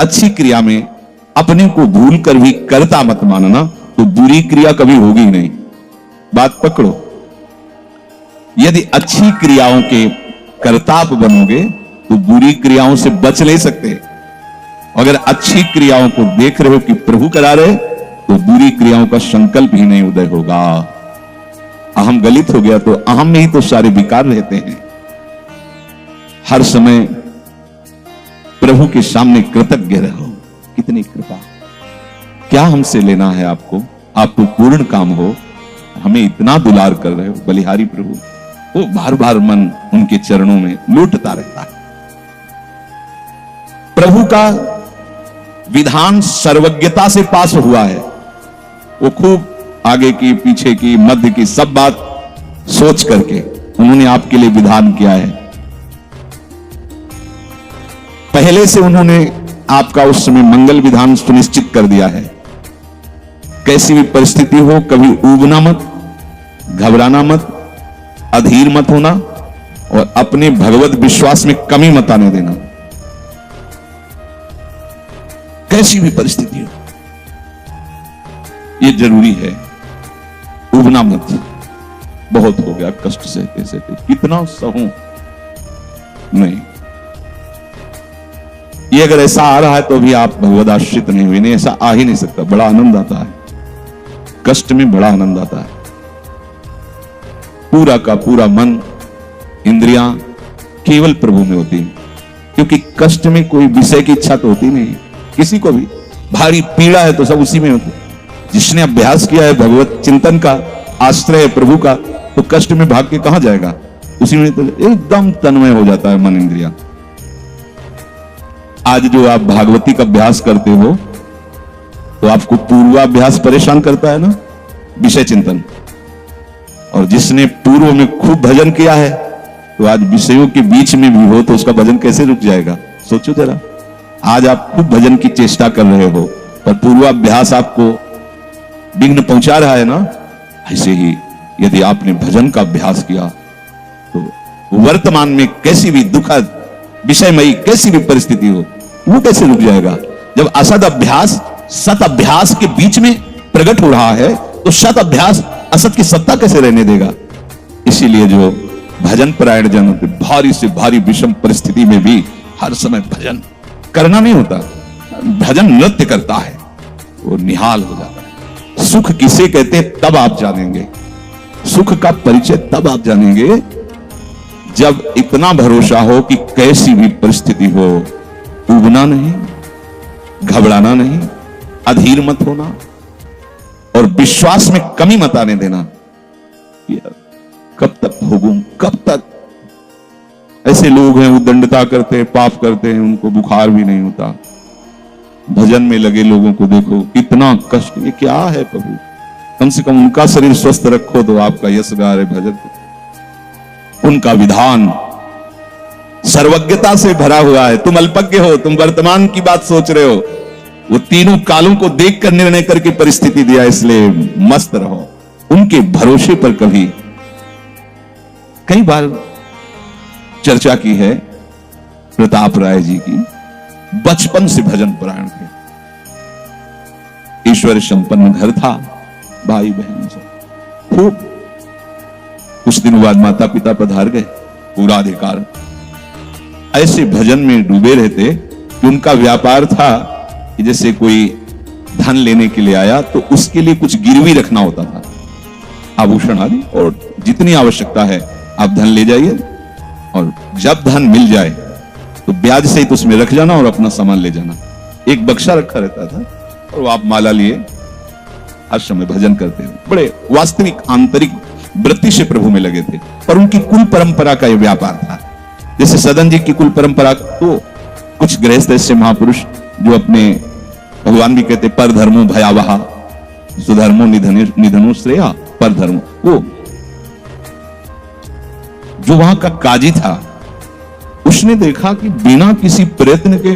अच्छी क्रिया में अपने को भूल कर भी कर्ता मत मानना, तो बुरी क्रिया कभी होगी ही नहीं। बात पकड़ो। यदि अच्छी क्रियाओं के कर्ता आप बनोगे तो बुरी क्रियाओं से बच नहीं सकते। अगर अच्छी क्रियाओं को देख रहे हो कि प्रभु करा रहे, तो बुरी क्रियाओं का संकल्प ही नहीं उदय होगा। अहम गलित हो गया तो अहम में ही तो सारे विकार रहते हैं। हर समय प्रभु के सामने कृतज्ञ रहो। कितनी कृपा, क्या हमसे लेना है आपको? आपको पूर्ण काम हो, हमें इतना दुलार कर रहे हो। बलिहारी प्रभु, वो बार बार मन उनके चरणों में लूटता रहता है। प्रभु का विधान सर्वज्ञता से पास हुआ है। वो खूब आगे की, पीछे की, मध्य की सब बात सोच करके उन्होंने आपके लिए विधान किया है। पहले से उन्होंने आपका उस समय मंगल विधान सुनिश्चित कर दिया है। कैसी भी परिस्थिति हो, कभी ऊबना मत, घबराना मत, अधीर मत होना और अपने भगवत विश्वास में कमी मत आने देना। कैसी भी परिस्थिति हो, यह जरूरी है। ऊबना मत। बहुत हो गया कष्ट सहते सहते, कितना सहूं नहीं। ये अगर ऐसा आ रहा है तो भी आप भगवद आश्रित नहीं हुए। नहीं, ऐसा आ ही नहीं सकता। बड़ा आनंद आता है, कष्ट में बड़ा आनंद आता है। पूरा का पूरा मन, इंद्रियां केवल प्रभु में होती है, क्योंकि कष्ट में कोई विषय की इच्छा तो होती नहीं किसी को भी। भारी पीड़ा है तो सब उसी में होती। जिसने अभ्यास किया है भगवत चिंतन का, आश्रय है प्रभु का, तो कष्ट में भाग के कहां जाएगा? उसी में तो एकदम तन्मय हो जाता है मन, इंद्रिया। आज जो आप भागवती का अभ्यास करते हो तो आपको पूर्वाभ्यास परेशान करता है ना, विषय चिंतन। और जिसने पूर्व में खूब भजन किया है तो आज विषयों के बीच में भी हो तो उसका भजन कैसे रुक जाएगा? सोचो जरा। आज आप खूब भजन की चेष्टा कर रहे हो पर पूर्वाभ्यास आपको विघ्न पहुंचा रहा है ना। ऐसे ही यदि आपने भजन का अभ्यास किया तो वर्तमान में कैसी भी दुखद विषयमयी कैसी भी परिस्थिति हो, वो कैसे रुक जाएगा? जब असद अभ्यास सत अभ्यास के बीच में प्रकट हो रहा है तो सत अभ्यास असत की सत्ता कैसे रहने देगा? इसीलिए जो भजन परायण जन होते, भारी से भारी विषम परिस्थिति में भी हर समय भजन करना नहीं होता, भजन नृत्य करता है, वो निहाल हो जाता है। सुख किसे कहते हैं तब आप जानेंगे। सुख का परिचय तब आप जानेंगे जब इतना भरोसा हो कि कैसी भी परिस्थिति हो, उबना नहीं, घबराना नहीं, अधीर मत होना और विश्वास में कमी मत आने देना। कब तक भोगूं, कब तक? ऐसे लोग हैं उद्दंडता करते हैं, पाप करते हैं, उनको बुखार भी नहीं होता। भजन में लगे लोगों को देखो, कितना कष्ट। ये क्या है प्रभु? कम से कम उनका शरीर स्वस्थ रखो तो आपका यश गा रहे भजन। उनका विधान सर्वज्ञता से भरा हुआ है। तुम अल्पज्ञ हो, तुम वर्तमान की बात सोच रहे हो। वो तीनों कालों को देखकर निर्णय करके परिस्थिति दिया, इसलिए मस्त रहो उनके भरोसे पर। कभी कई बार चर्चा की है प्रताप राय जी की, बचपन से भजन परायण थे, ईश्वर संपन्न घर था, भाई बहन सब खूब। कुछ दिन बाद माता पिता पधार गए, पूरा अधिकार। ऐसे भजन में डूबे रहते कि उनका व्यापार था कि जैसे कोई धन लेने के लिए आया तो उसके लिए कुछ गिरवी रखना होता था, आभूषण आदि, और जितनी आवश्यकता है आप धन ले जाइए और जब धन मिल जाए तो ब्याज सहित उसमें रख जाना और अपना सामान ले जाना। एक बक्सा रखा रहता था और वो आप माला लिए हर समय भजन करते हैं। बड़े वास्तविक आंतरिक वृत्ति से प्रभु में लगे थे। पर उनकी कुल परंपरा का यह व्यापार था। जैसे सदन जी की कुल परंपरा, तो कुछ गृहस्थ ऐसे महापुरुष जो अपने, भगवान भी कहते पर धर्मो भयावहा सुधर्मो निधनो श्रेया, पर धर्मो, वो जो वहां का काजी था उसने देखा कि बिना किसी प्रयत्न के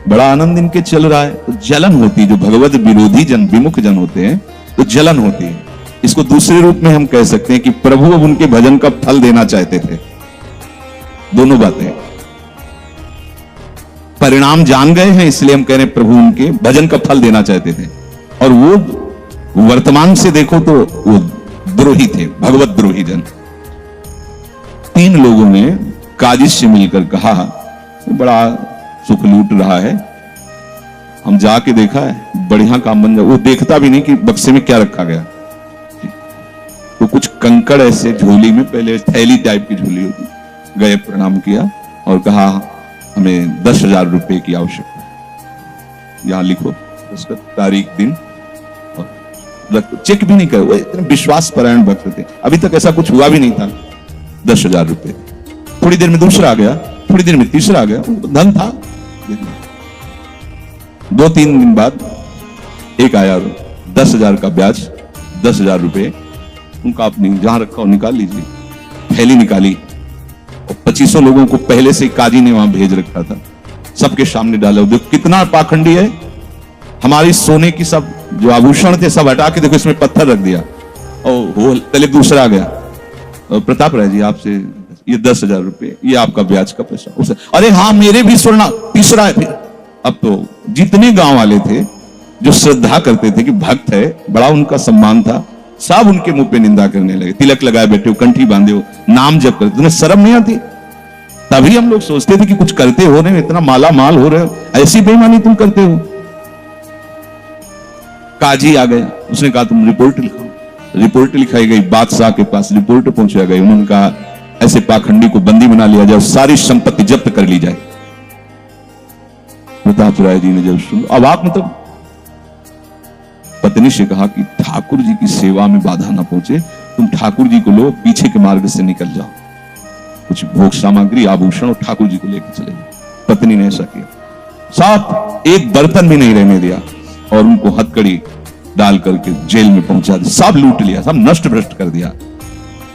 बड़ा आनंद इनके चल रहा है, तो जलन होती। जो भगवत विरोधी जन, विमुख जन होते हैं तो जलन होती है। इसको दूसरे रूप में हम कह सकते हैं कि प्रभु अब उनके भजन का फल देना चाहते थे। दोनों बातें, परिणाम जान गए हैं, इसलिए हम कह रहे हैं प्रभु उनके भजन का फल देना चाहते थे। और वो वर्तमान से देखो तो वो द्रोही थे, भगवत द्रोही जन। 3 लोगों ने काजी से मिलकर कहा बड़ा सुख लूट रहा है, हम जाके देखा है बढ़िया काम बन जाए। वो देखता भी नहीं कि बक्से में क्या रखा गया। तो कुछ कंकड़ ऐसे झोली में, पहले थैली टाइप की झोली होती, गए प्रणाम किया और कहा हमें 10,000 रुपए की आवश्यकता है, यहां लिखो उसका तारीख दिन, और चेक भी नहीं करे। वो इतने विश्वास परायण भक्त थे, अभी तक ऐसा कुछ हुआ भी नहीं था। 10,000 रुपए, थोड़ी देर में दूसरा आ गया, थोड़ी देर में तीसरा आ गया, धन था। 2-3 दिन बाद एक आया, 10,000 का ब्याज, 10,000 रुपए। उनका अपनी जहां रखा हो निकाल लीजिए। थैली निकाली और 25 लोगों को पहले से काजी ने वहां भेज रखा था, सबके सामने डाला। देखो कितना पाखंडी है, हमारी सोने की सब जो आभूषण थे सब हटा के देखो इसमें पत्थर रख दिया। और वो पहले दूसरा आ गया, प्रताप राय जी आपसे ये 10,000 रुपए, ये आपका ब्याज का पैसा। उसे अरे हाँ मेरे भी सुनना, तीसरा है। फिर अब तो जितने गांव वाले थे जो श्रद्धा करते थे कि भक्त है, बड़ा उनका सम्मान था, सब उनके मुंह पे निंदा करने लगे। तिलक लगाए बैठे हो, कंठी बांधे हो, नाम जप करते, तुम्हें शर्म नहीं आती? तभी हम लोग सोचते थे कि कुछ करते हो रहे, इतना माला माल हो रहे हो, ऐसी बेईमानी तुम करते हो। काजी आ गए, उसने कहा तुम रिपोर्ट लिखाओ। रिपोर्ट लिखाई गई, बादशाह के पास रिपोर्ट पहुंचाई गई। उन्होंने कहा ऐसे पाखंडी को बंदी बना लिया जाए, सारी संपत्ति जब्त कर ली जाए। प्रताप राय जी ने जब सुना, अब आप मतलब पत्नी से कहा कि ठाकुर जी की सेवा में बाधा ना पहुंचे, तुम ठाकुर जी को लो, पीछे के मार्ग से निकल जाओ, कुछ भोग सामग्री आभूषण और ठाकुर जी को लेकर चले जाओ। पत्नी ने ऐसा किया, साथ एक बर्तन भी नहीं रहने दिया और उनको हथकड़ी डाल करके जेल में पहुंचा दिया, सब लूट लिया, सब नष्ट भ्रष्ट कर दिया।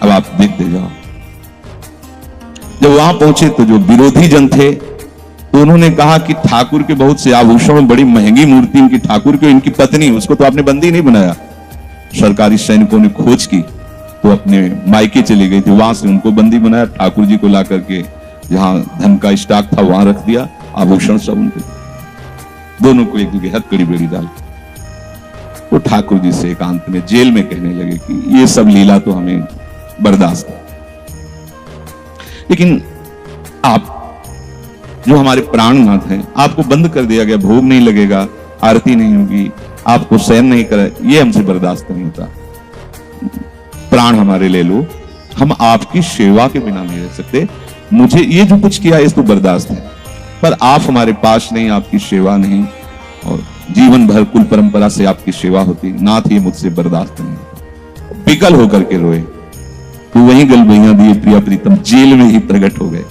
अब आप देखते जाओ। जब वहां पहुंचे तो जो विरोधी जन थे तो उन्होंने कहा कि ठाकुर के बहुत से आभूषण, बड़ी महंगी मूर्ति इनकी ठाकुर की, इनकी पत्नी, उसको तो आपने बंदी नहीं बनाया। सरकारी सैनिकों ने खोज की तो अपने मायके चली गई थी, वहां से उनको बंदी बनाया। ठाकुर जी को ला करके जहां धन का स्टॉक था वहां रख दिया, आभूषण सब उनके, दोनों को एक दूसरे हथकड़ी बेड़ी डाल। तो ठाकुर जी से एकांत में जेल में कहने लगे कि ये सब लीला तो हमें बर्दाश्त है, लेकिन आप जो हमारे प्राणनाथ हैं, आपको बंद कर दिया गया, भोग नहीं लगेगा, आरती नहीं होगी, आपको शयन नहीं करे, ये हमसे बर्दाश्त नहीं होता। प्राण हमारे ले लो, हम आपकी सेवा के बिना नहीं रह सकते। मुझे ये जो कुछ किया इस तो बर्दाश्त है, पर आप हमारे पास नहीं, आपकी सेवा नहीं, और जीवन भर कुल परंपरा से आपकी सेवा होती, नाथ ये मुझसे बर्दाश्त नहीं। विकल होकर के रोए तो वही गलबैया दिए प्रिया प्रीतम जेल में ही प्रकट हो गए,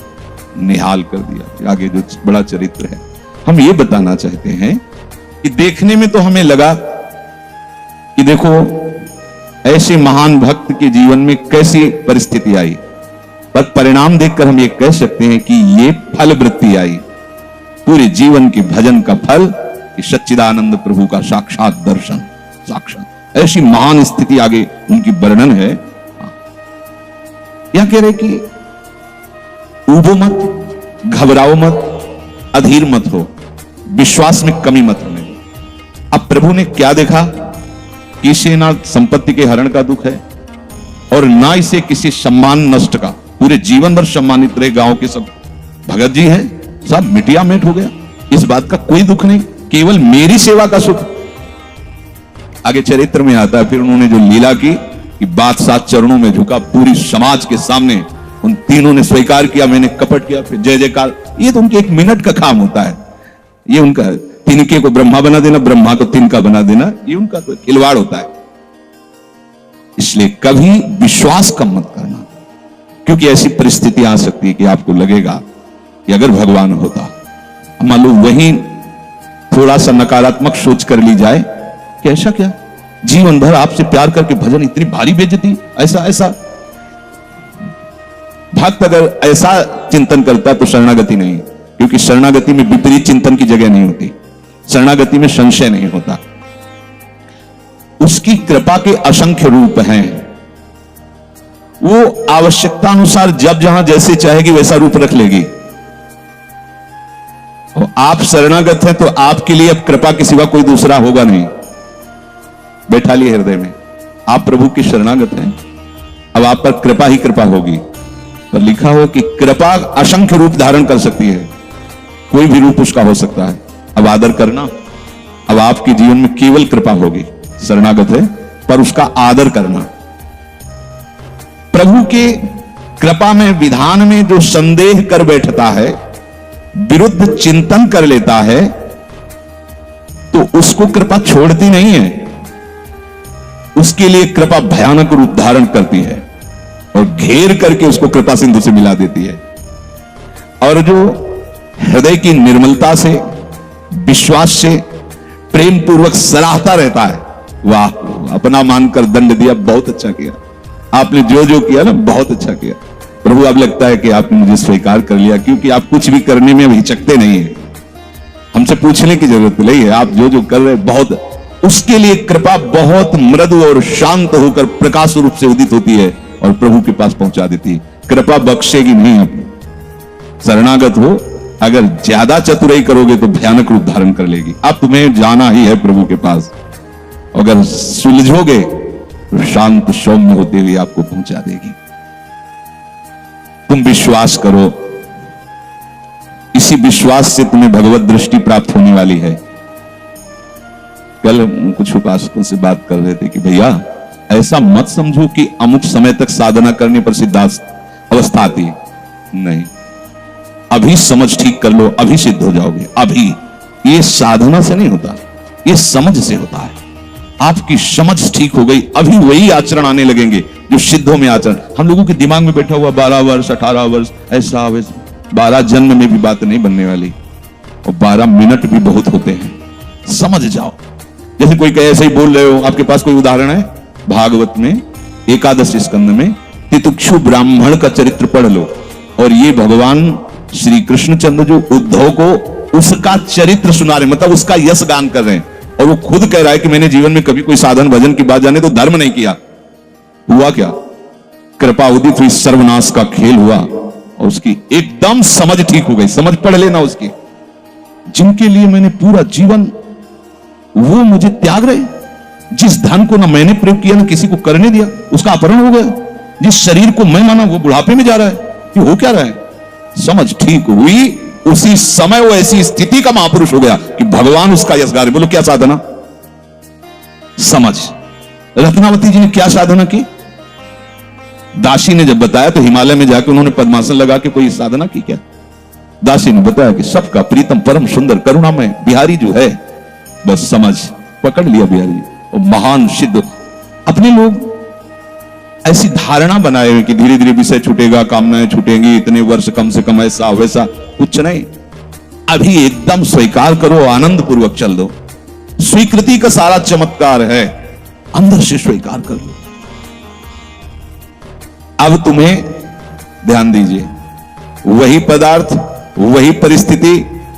निहाल कर दिया। आगे जो बड़ा चरित्र है, हम ये बताना चाहते हैं कि देखने में तो हमें लगा कि देखो ऐसे महान भक्त के जीवन में कैसी परिस्थिति आई, पर परिणाम देखकर हम ये कह सकते हैं कि ये फल वृत्ति आई, पूरे जीवन के भजन का फल, कि सच्चिदानंद प्रभु का साक्षात दर्शन, साक्षात ऐसी महान स्थिति आगे उनकी वर्णन है। यह कह रहे कि ऊबो मत, घबराओ मत, अधीर मत हो, विश्वास में कमी मत होने दो। अब प्रभु ने क्या देखा कि इसे ना संपत्ति के हरण का दुख है और ना इसे किसी सम्मान नष्ट का, पूरे जीवन भर सम्मानित रहे, गांव के सब भगत जी हैं, सब मिटिया मेट हो गया, इस बात का कोई दुख नहीं, केवल मेरी सेवा का सुख। आगे चरित्र में आता है, फिर उन्होंने जो लीला की कि बादशाह चरणों में झुका, पूरी समाज के सामने उन तीनों ने स्वीकार किया मैंने कपट किया, फिर जय जयकार। ये तो उनके 1 मिनट का काम होता है, ये उनका तिनके को ब्रह्मा बना देना, ब्रह्मा को तिनका बना देना, ये उनका तो खिलवाड़ होता है। इसलिए कभी विश्वास कम मत करना, क्योंकि ऐसी परिस्थिति आ सकती है कि आपको लगेगा कि अगर भगवान होता, मान लो वही थोड़ा सा नकारात्मक सोच कर ली जाए कि ऐसा क्या, जीवन भर आपसे प्यार करके भजन इतनी भारी बेइज्जती, ऐसा ऐसा। भक्त अगर ऐसा चिंतन करता तो शरणागति नहीं, क्योंकि शरणागति में विपरीत चिंतन की जगह नहीं होती, शरणागति में संशय नहीं होता। उसकी कृपा के असंख्य रूप हैं, वो आवश्यकता अनुसार जब जहां जैसे चाहेगी वैसा रूप रख लेगी। और आप शरणागत हैं तो आपके लिए अब कृपा के सिवा कोई दूसरा होगा नहीं। बैठा लिए हृदय में, आप प्रभु के शरणागत हैं, अब आप पर कृपा ही कृपा होगी। पर लिखा हो कि कृपा असंख्य रूप धारण कर सकती है, कोई भी रूप उसका हो सकता है। अब आदर करना, अब आपके जीवन में केवल कृपा होगी। शरणागत है पर उसका आदर करना। प्रभु के कृपा में, विधान में जो संदेह कर बैठता है, विरुद्ध चिंतन कर लेता है, तो उसको कृपा छोड़ती नहीं है, उसके लिए कृपा भयानक रूप धारण करती है और घेर करके उसको कृपा सिंधु से मिला देती है। और जो हृदय की निर्मलता से, विश्वास से, प्रेम पूर्वक सराहता रहता है, वाह अपना मानकर दंड दिया, बहुत अच्छा किया आपने, जो जो किया ना बहुत अच्छा किया प्रभु। अब लगता है कि आपने मुझे स्वीकार कर लिया, क्योंकि आप कुछ भी करने में हिचकते नहीं है, हमसे पूछने की जरूरत नहीं है, आप जो जो कर रहे बहुत। उसके लिए कृपा बहुत मृदु और शांत होकर प्रकाश रूप से उदित होती है और प्रभु के पास पहुंचा देती है। कृपा बख्शेगी नहीं। आप शरणागत हो, अगर ज्यादा चतुराई करोगे तो भयानक रूप धारण कर लेगी। अब तुम्हें जाना ही है प्रभु के पास, अगर सुलझोगे तो शांत सौम्य होते हुए आपको पहुंचा देगी। तुम विश्वास करो, इसी विश्वास से तुम्हें भगवत दृष्टि प्राप्त होने वाली है। कल कुछ उपासकों से बात कर रहे थे कि भैया ऐसा मत समझो कि अमुक समय तक साधना करने पर सिद्धावस्था आती है, नहीं, अभी समझ ठीक कर लो, अभी सिद्ध हो जाओगे। अभी ये साधना से नहीं होता, ये समझ से होता है। आपकी समझ ठीक हो गई, अभी वही आचरण आने लगेंगे जो सिद्धों में आचरण। हम लोगों के दिमाग में बैठा हुआ 12 वर्ष 18 वर्ष ऐसा वैसा, 12 जन्म में भी बात नहीं बनने वाली, और 12 मिनट भी बहुत होते हैं। समझ जाओ, जैसे कोई कहे ऐसे ही बोल रहे हो। आपके पास कोई उदाहरण है? भागवत में 11 स्कंद में तितिक्षु ब्राह्मण का चरित्र पढ़ लो, और ये भगवान श्री कृष्णचंद्र जो उद्धव को उसका चरित्र सुना रहे, मतलब उसका यश गान कर रहे हैं, और वो खुद कह रहा है कि मैंने जीवन में कभी कोई साधन भजन की बात जाने तो धर्म नहीं किया। हुआ क्या? कृपा उदित हुई, सर्वनाश का खेल हुआ, और उसकी एकदम समझ ठीक हो गई। समझ पढ़ लेना उसकी। जिनके लिए मैंने पूरा जीवन, वो मुझे त्याग रहे, जिस धन को ना मैंने प्रयोग किया ना किसी को करने दिया, उसका अपहरण हो गया। जिस शरीर को मैं माना वो बुढ़ापे में जा रहा है, ये हो क्या रहा है? समझ ठीक हुई, उसी समय वो ऐसी स्थिति का महापुरुष हो गया कि भगवान उसका यश गा रहे। बोलो क्या साधना? समझ। रत्नावती जी ने क्या साधना की? दासी ने जब बताया तो हिमालय में जाकर उन्होंने पद्मासन लगा के कोई साधना की क्या? दासी ने बताया कि सबका प्रीतम परम सुंदर करुणामय बिहारी जो है, बस समझ पकड़ लिया बिहारी जी, और महान सिद्ध। अपने लोग ऐसी धारणा बनाए हुए कि धीरे धीरे विषय छूटेगा, कामनाएं छूटेंगी, इतने वर्ष कम से कम, ऐसा वैसा कुछ नहीं। अभी एकदम स्वीकार करो, आनंद पूर्वक चल दो। स्वीकृति का सारा चमत्कार है, अंदर से स्वीकार कर लो। अब तुम्हें ध्यान दीजिए, वही पदार्थ, वही परिस्थिति,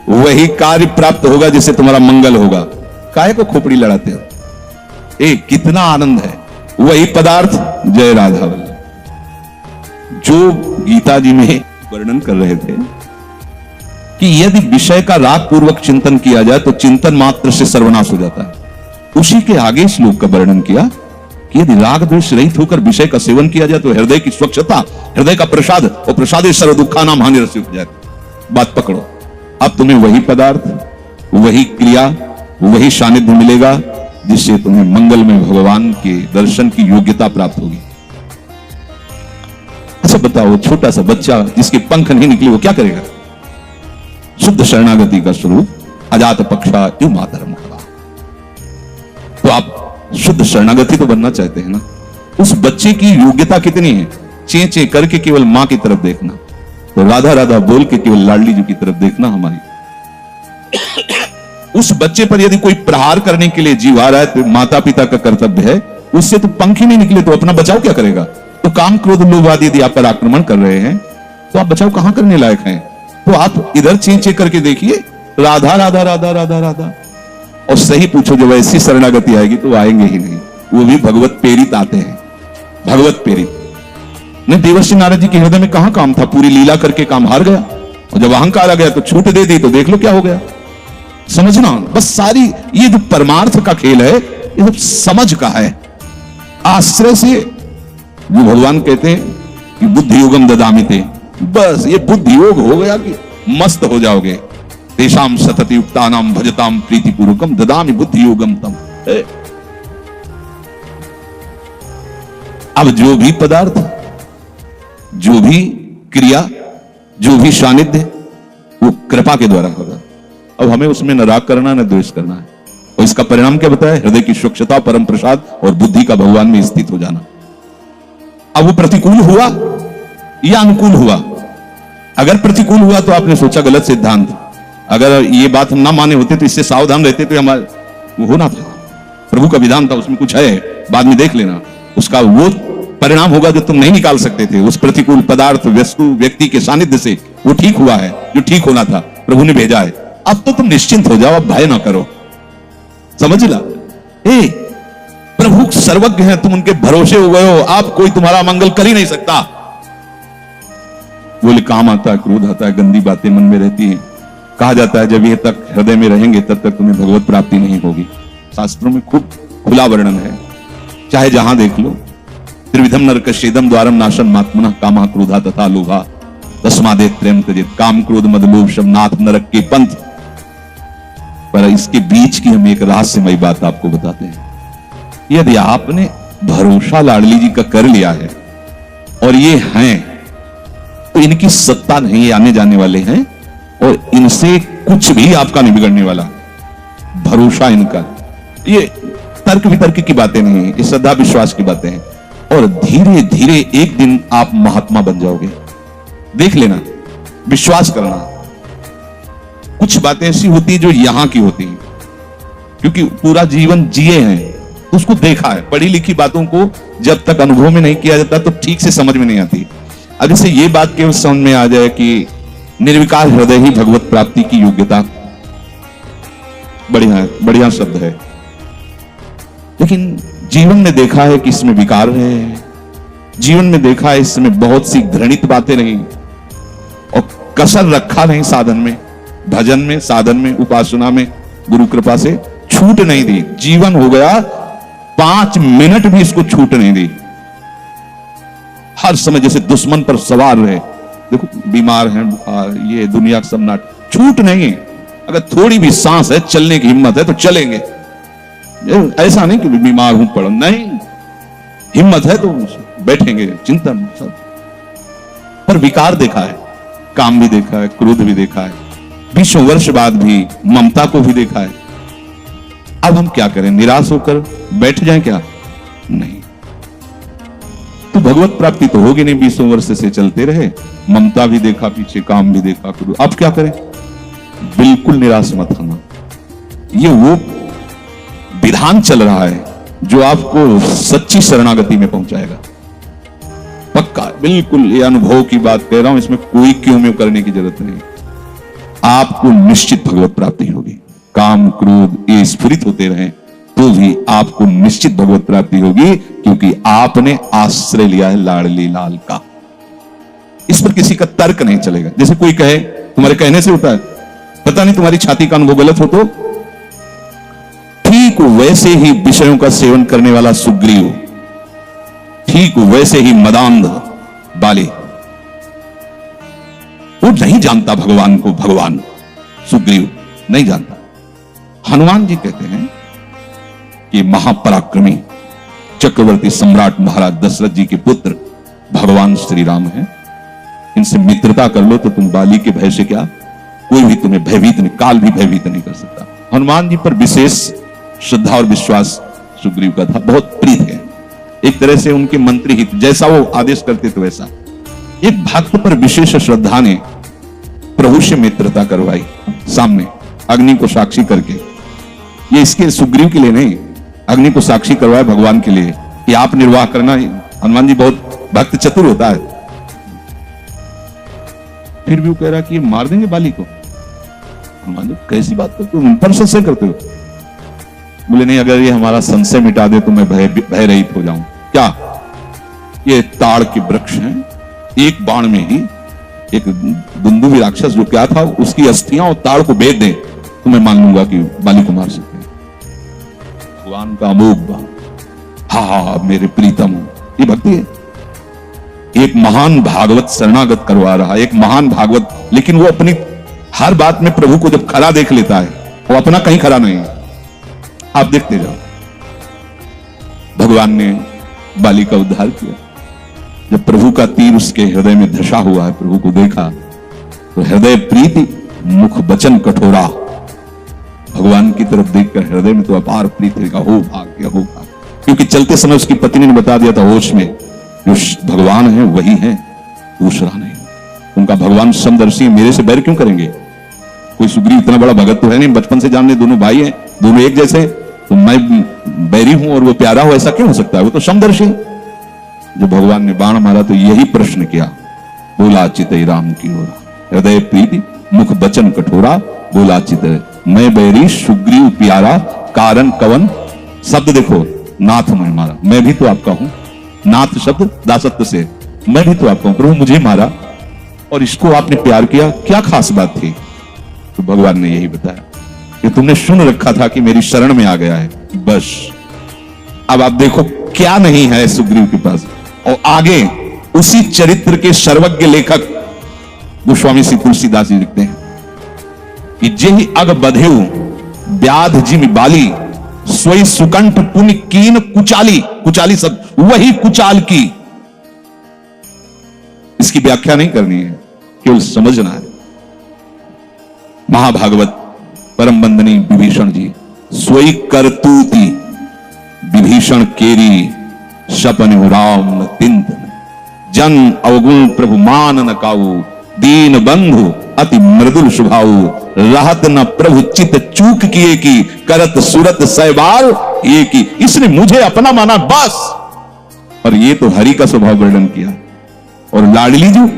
वही कार्य प्राप्त होगा जिससे तुम्हारा मंगल होगा। काहे को खोपड़ी लड़ाते हो? कितना आनंद है। वही पदार्थ, जय राधा वल्लभ, जो गीता जी में वर्णन कर रहे थे कि यदि विषय का राग पूर्वक चिंतन किया जाए तो चिंतन मात्र से सर्वनाश हो जाता है। उसी के आगे श्लोक का वर्णन किया कि यदि राग द्वेष रहित होकर विषय का सेवन किया जाए तो हृदय की स्वच्छता, हृदय का प्रसाद, और प्रसादे सर्व दुखा नाम हानि रस्य हो जाए। बात पकड़ो। अब तुम्हें वही पदार्थ, वही क्रिया, वही सानिध्य मिलेगा जिससे तुम्हें मंगल में भगवान के दर्शन की योग्यता प्राप्त होगी। अच्छा बताओ, छोटा सा बच्चा जिसके पंख नहीं निकले वो क्या करेगा? शुद्ध शरणागति का स्वरूप अजात पक्षा यु मातरम कहा। तो आप शुद्ध शरणागति तो बनना चाहते हैं ना? उस बच्चे की योग्यता कितनी है? चे चे करके केवल मां की तरफ देखना, तो राधा राधा बोल के केवल लाडली जी की तरफ देखना हमारी। उस बच्चे पर यदि कोई प्रहार करने के लिए जीव आ रहा है तो माता पिता का कर्तव्य है, उससे तो पंख ही नहीं निकले तो अपना बचाव क्या करेगा? तो काम क्रोध लोभ आदि यदि आप पर आक्रमण कर रहे हैं तो आप बचाव कहां करने लायक हैं? तो आप इधर चे करके देखिए, राधा राधा राधा राधा राधा, और सही पूछो जब ऐसी शरणागति आएगी तो आएंगे ही नहीं। वो भी भगवत प्रेरित आते हैं, भगवत प्रेरित। नहीं, देवर्षि नारद जी के हृदय में कहां काम था? पूरी लीला करके काम हार गया। और जब अहंकार आ गया तो छूट दे दी, तो देख लो क्या हो गया। समझना बस, सारी ये जो परमार्थ का खेल है ये सब समझ का है। आश्रय से जो भगवान कहते हैं कि बुद्धि योगम ददामिते, बस ये बुद्धि योग हो गया कि मस्त हो जाओगे। तेषाम सतति युक्तानाम भजताम प्रीतिपूर्वकम ददामि बुद्धि योगम तम। अब जो भी पदार्थ, जो भी क्रिया, जो भी सानिध्य, वो कृपा के द्वारा होगा। अब हमें उसमें न राग करना न द्वेष करना है। और इसका परिणाम क्या बताया? हृदय की स्वच्छता, परम प्रसाद और बुद्धि का भगवान में स्थित हो जाना। अब वो प्रतिकूल हुआ या अनुकूल हुआ? अगर प्रतिकूल हुआ तो आपने सोचा गलत सिद्धांत। अगर ये बात हम ना माने होते तो इससे सावधान रहते तो हमारा होना था। प्रभु का विधान था, उसमें कुछ है, बाद में देख लेना। उसका वो परिणाम होगा जो तुम नहीं निकाल सकते थे। उस प्रतिकूल पदार्थ, वस्तु, व्यक्ति के सानिध्य से वो ठीक हुआ है जो ठीक होना था, प्रभु ने भेजा है। अब तो तुम निश्चिंत हो जाओ, अब भय ना करो। समझ ला, प्रभु सर्वज्ञ हैं, तुम उनके भरोसे हो गए हो, आप कोई तुम्हारा मंगल कर ही नहीं सकता। बोले काम आता है, क्रोध आता है, गंदी बातें मन में रहती हैं। कहा जाता है जब ये तक हृदय में रहेंगे तब तक तुम्हें भगवत प्राप्ति नहीं होगी। शास्त्रों में खूब खुला वर्णन है, चाहे जहां देख लो। त्रिविधम नरकस्येदम द्वारम नाशम मात्मनः कामः क्रोधा तथा लोभा तस्मादे त्रयं त्यजेत्। काम, क्रोध, मद, लोभ सब नाथ नरक के पंथ। पर इसके बीच की हम एक रहस्यमयी बात आपको बताते हैं। यदि आपने भरोसा लाडली जी का कर लिया है और ये हैं, तो इनकी सत्ता नहीं, ये आने जाने वाले हैं और इनसे कुछ भी आपका नहीं बिगड़ने वाला। भरोसा इनका, ये तर्क वितर्क की बातें नहीं है, ये श्रद्धा विश्वास की बातें हैं। और धीरे धीरे एक दिन आप महात्मा बन जाओगे। देख लेना, विश्वास करना। कुछ बातें ऐसी होती है जो यहां की होती है, क्योंकि पूरा जीवन जिए हैं तो उसको देखा है। पढ़ी लिखी बातों को जब तक अनुभव में नहीं किया जाता तो ठीक से समझ में नहीं आती। अगर से ये बात केवल समझ में आ जाए कि निर्विकार हृदय ही भगवत प्राप्ति की योग्यता, बढ़िया बढ़िया शब्द है। लेकिन जीवन में देखा है कि इसमें विकार है, जीवन में देखा है इसमें बहुत सी घृणित बातें रही और कसर रखा नहीं साधन में, भजन में, साधन में, उपासना में। गुरु कृपा से छूट नहीं दी। जीवन हो गया 5 मिनट भी इसको छूट नहीं दी। हर समय जैसे दुश्मन पर सवार रहे। देखो बीमार हैं, ये दुनिया सब नाट, छूट नहीं। अगर थोड़ी भी सांस है, चलने की हिम्मत है तो चलेंगे। ऐसा नहीं कि बीमार हूं पड़ा, नहीं, हिम्मत है तो बैठेंगे, चिंतन सब। पर विकार देखा है, काम भी देखा है, क्रोध भी देखा है, 20 वर्ष बाद भी ममता को भी देखा है। अब हम क्या करें? निराश होकर बैठ जाएं क्या? नहीं। तो भगवत प्राप्ति तो होगी नहीं। 20 वर्ष से चलते रहे, ममता भी देखा पीछे, काम भी देखा, क्रोध। अब क्या करें? बिल्कुल निराश मत होना। ये वो विधान चल रहा है जो आपको सच्ची शरणागति में पहुंचाएगा। पक्का, बिल्कुल ये अनुभव की बात कह रहा हूं, इसमें कोई क्यों में करने की जरूरत नहीं। आपको निश्चित भगवत प्राप्ति होगी। काम, क्रोध ये स्फुरित होते रहे तो भी आपको निश्चित भगवत प्राप्ति होगी, क्योंकि आपने आश्रय लिया है लाडली लाल का। इस पर किसी का तर्क नहीं चलेगा। जैसे कोई कहे, तुम्हारे कहने से होता है, पता नहीं तुम्हारी छाती का अनुभव गलत हो तो। ठीक वैसे ही विषयों का सेवन करने वाला सुग्रीव, ठीक वैसे ही मदांध बाली, वो नहीं जानता भगवान को। भगवान सुग्रीव नहीं जानता। हनुमान जी कहते हैं कि महापराक्रमी चक्रवर्ती सम्राट महाराज दशरथ जी के पुत्र भगवान श्री राम हैं। इनसे मित्रता कर लो तो तुम बाली के भय से क्या, कोई भी तुम्हें भयभीत नहीं, काल भी भयभीत नहीं कर सकता। हनुमान जी पर विशेष श्रद्धा और विश्वास सुग्रीव का था, बहुत प्रीत है। एक तरह से उनके मंत्री हित, जैसा वो आदेश करते तो वैसा। एक भक्त पर विशेष श्रद्धा ने प्रभु से मित्रता करवाई, सामने अग्नि को साक्षी करके। ये इसके सुग्रीव के लिए नहीं, अग्नि को साक्षी करवाया भगवान के लिए कि आप निर्वाह करना। हनुमान जी बहुत भक्त चतुर होता है। फिर भी वो कह रहा कि ये मार देंगे बाली को। हनुमान जी कैसी बात करते हो, उन पर संशय करते हो? बोले नहीं, अगर ये हमारा संशय मिटा दे तो मैं भय रहित हो जाऊं। क्या? ये ताड़ के वृक्ष हैं, एक बाण में ही एक दुंदुभी राक्षस जो क्या था, उसकी अस्थियां और ताड़ को बेच दें तो मैं मान लूंगा कि बाली को मार सकते हैं। भगवान का अमोघ भाव, हा मेरे प्रीतम, ये भक्ति है। एक महान भागवत शरणागत करवा रहा, एक महान भागवत, लेकिन वो अपनी हर बात में प्रभु को जब खरा देख लेता है, वो अपना कहीं खरा नहीं है। आप देखते जाओ, भगवान ने बाली का उद्धार किया। जब प्रभु का तीर उसके हृदय में धसा हुआ है, प्रभु को देखा तो हृदय प्रीति मुख वचन कठोरा। भगवान की तरफ देखकर हृदय में तो अपार प्रीति का हो भाग्य, हो भाग्य। क्योंकि चलते समय उसकी पत्नी ने बता दिया था होश में, जो भगवान है वही है, दूसरा नहीं। उनका भगवान समदर्शी, मेरे से बैर क्यों करेंगे? कोई सुग्रीव इतना बड़ा भगत तो है नहीं, बचपन से जानने, दोनों भाई हैं, दोनों एक जैसे, तो मैं बैरी हूं और वो प्यारा हो, ऐसा क्यों हो सकता है? वो तो समदर्शी। जो भगवान ने बाण मारा तो यही प्रश्न किया, बोला चितई राम की ओर, हृदय प्रीति मुख वचन कठोरा, बोला चितई मैं बैरी सुग्रीव प्यारा, कारण कवन। शब्द देखो, नाथ मैं मारा, मैं भी तो आपका हूं। नाथ शब्द दासत्व से, मैं भी तो आपका हूं, प्रभु मुझे मारा और इसको आपने प्यार किया, क्या खास बात थी? तो भगवान ने यही बताया कि तुमने सुन रखा था कि मेरी शरण में आ गया है, बस। अब आप देखो क्या नहीं है सुग्रीव के पास। और आगे उसी चरित्र के सर्वज्ञ लेखक गोस्वामी श्री तुलसीदास जी लिखते हैं कि जेहि अग बधेउ व्याध जिमि बाली, सोई सुकंठ पुनि कीन कुचाली। कुचाली सब वही कुचाल की। इसकी व्याख्या नहीं करनी है, केवल समझना है। महाभागवत परम बंदनी विभीषण जी, सोई करतूती विभीषण केरी, सपन राम न तिंत, जन अवगुण प्रभु मान न काऊ, दीन बंधु अति मृदुल स्वभाव, रहत न प्रभु चित चूक किए की, करत सुरत सहबाल ये की। इसने मुझे अपना माना बस। और ये तो हरि का स्वभाव वर्णन किया। और लाडली जी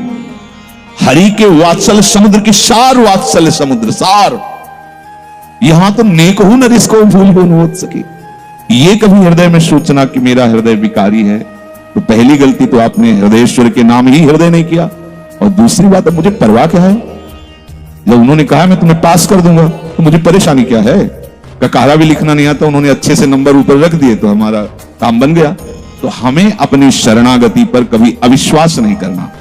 हरि के वात्सल्य समुद्र की सार, वात्सल्य समुद्र सार। यहां तो नेक हूं न इसको भूल हो न हो सके। ये कभी हृदय में सोचना कि मेरा हृदय विकारी है, तो पहली गलती तो आपने हृदयेश्वर के नाम ही हृदय नहीं किया। और दूसरी बात, अब मुझे परवाह क्या है? जब उन्होंने कहा मैं तुम्हें पास कर दूंगा, तो मुझे परेशानी क्या है? ककारा भी लिखना नहीं आता, उन्होंने अच्छे से नंबर ऊपर रख दिए तो हमारा काम बन गया। तो हमें अपनी शरणागति पर कभी अविश्वास नहीं करना।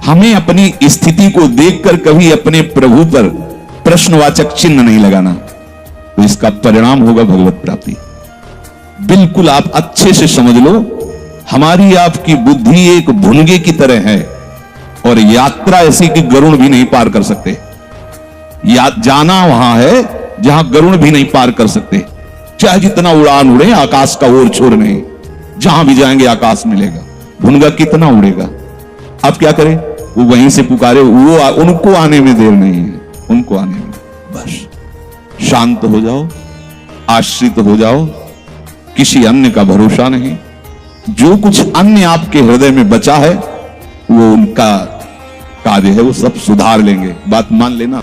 हमें अपनी स्थिति को देखकर कभी अपने प्रभु पर प्रश्नवाचक चिन्ह नहीं लगाना, तो इसका परिणाम होगा भगवत प्राप्ति। बिल्कुल आप अच्छे से समझ लो, हमारी आपकी बुद्धि एक भुनगे की तरह है और यात्रा ऐसी कि गरुड़ भी नहीं पार कर सकते। जाना वहां है जहां गरुड़ भी नहीं पार कर सकते। चाहे जितना उड़ान उड़े, आकाश का ओर छोर नहीं, जहां भी जाएंगे आकाश मिलेगा। भुनगा कितना उड़ेगा? अब क्या करें? वो वहीं से पुकारे, वो उनको आने में देर नहीं है, उनको आने में। बस शांत हो जाओ, आश्रित हो जाओ, किसी अन्य का भरोसा नहीं। जो कुछ अन्य आपके हृदय में बचा है वो उनका कार्य है, वो सब सुधार लेंगे। बात मान लेना।